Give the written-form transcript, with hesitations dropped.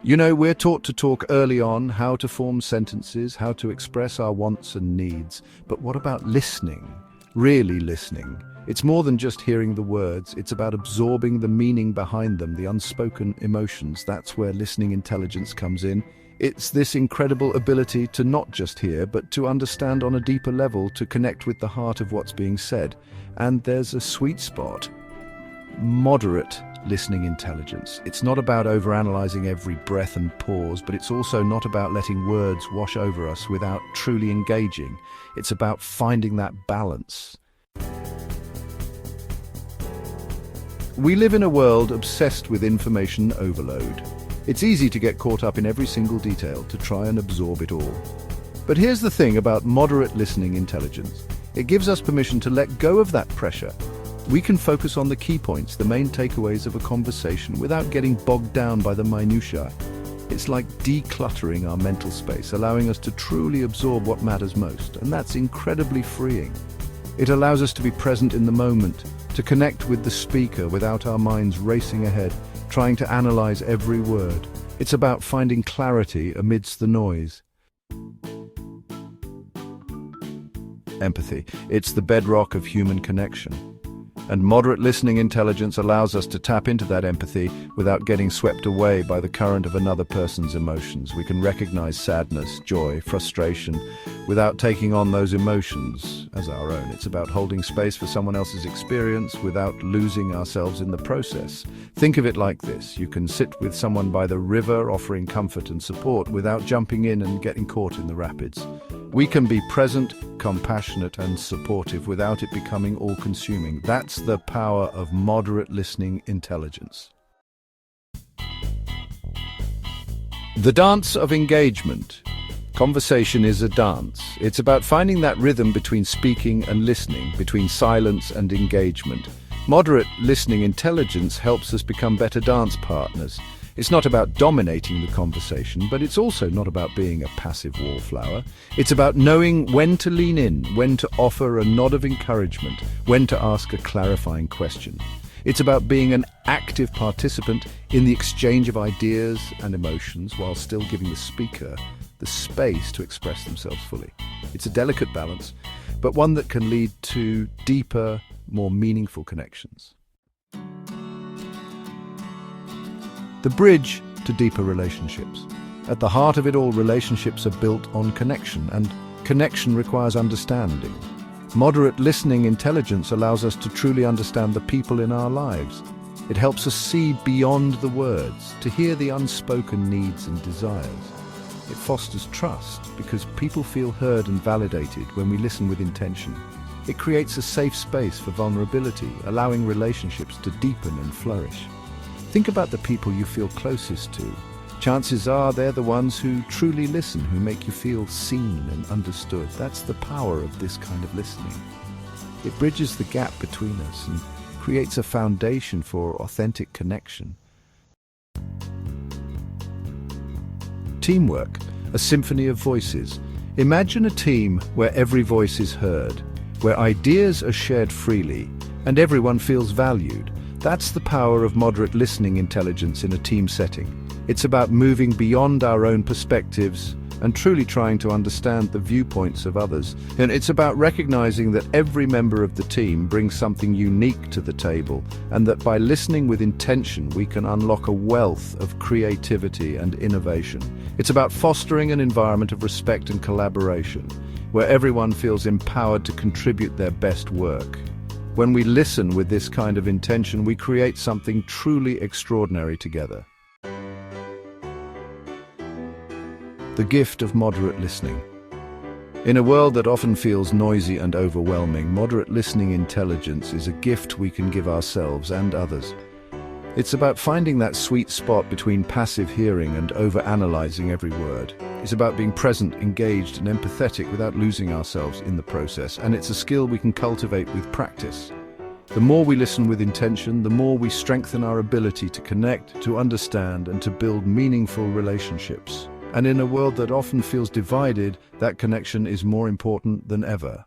You know, we're taught to talk early on how to form sentences, how to express our wants and needs. But what about listening? Really listening. It's more than just hearing the words, it's about absorbing the meaning behind them, the unspoken emotions. That's where listening intelligence comes in. It's this incredible ability to not just hear, but to understand on a deeper level, to connect with the heart of what's being said. And there's a sweet spot. Moderate listening intelligence. It's not about overanalyzing every breath and pause, but it's also not about letting words wash over us without truly engaging. It's about finding that balance. We live in a world obsessed with information overload. It's easy to get caught up in every single detail, to try and absorb it all. But here's the thing about moderate listening intelligence. It gives us permission to let go of that pressure. We can focus on the key points, the main takeaways of a conversation, without getting bogged down by the minutiae. It's like decluttering our mental space, allowing us to truly absorb what matters most, and that's incredibly freeing. It allows us to be present in the moment, to connect with the speaker without our minds racing ahead, trying to analyze every word. It's about finding clarity amidst the noise. Empathy. It's the bedrock of human connection. And moderate listening intelligence allows us to tap into that empathy without getting swept away by the current of another person's emotions. We can recognize sadness, joy, frustration, without taking on those emotions as our own. It's about holding space for someone else's experience without losing ourselves in the process. Think of it like this. You can sit with someone by the river offering comfort and support without jumping in and getting caught in the rapids. We can be present, compassionate, and supportive without it becoming all-consuming. That's the power of moderate listening intelligence. The dance of engagement. Conversation is a dance. It's about finding that rhythm between speaking and listening, between silence and engagement. Moderate listening intelligence helps us become better dance partners. It's not about dominating the conversation, but it's also not about being a passive wallflower. It's about knowing when to lean in, when to offer a nod of encouragement, when to ask a clarifying question. It's about being an active participant in the exchange of ideas and emotions while still giving the speaker the space to express themselves fully. It's a delicate balance, but one that can lead to deeper, more meaningful connections. The bridge to deeper relationships. At the heart of it all, relationships are built on connection, and connection requires understanding. Moderate listening intelligence allows us to truly understand the people in our lives. It helps us see beyond the words, to hear the unspoken needs and desires. It fosters trust because people feel heard and validated when we listen with intention. It creates a safe space for vulnerability, allowing relationships to deepen and flourish. Think about the people you feel closest to. Chances are they're the ones who truly listen, who make you feel seen and understood. That's the power of this kind of listening. It bridges the gap between us and creates a foundation for authentic connection. Teamwork, a symphony of voices. Imagine a team where every voice is heard, where ideas are shared freely, and everyone feels valued. That's the power of moderate listening intelligence in a team setting. It's about moving beyond our own perspectives and truly trying to understand the viewpoints of others. And it's about recognizing that every member of the team brings something unique to the table, and that by listening with intention, we can unlock a wealth of creativity and innovation. It's about fostering an environment of respect and collaboration, where everyone feels empowered to contribute their best work. When we listen with this kind of intention, we create something truly extraordinary together. The gift of moderate listening. In a world that often feels noisy and overwhelming, moderate listening intelligence is a gift we can give ourselves and others. It's about finding that sweet spot between passive hearing and overanalyzing every word. It's about being present, engaged, and empathetic without losing ourselves in the process, and it's a skill we can cultivate with practice. The more we listen with intention, the more we strengthen our ability to connect, to understand, and to build meaningful relationships. And in a world that often feels divided, that connection is more important than ever.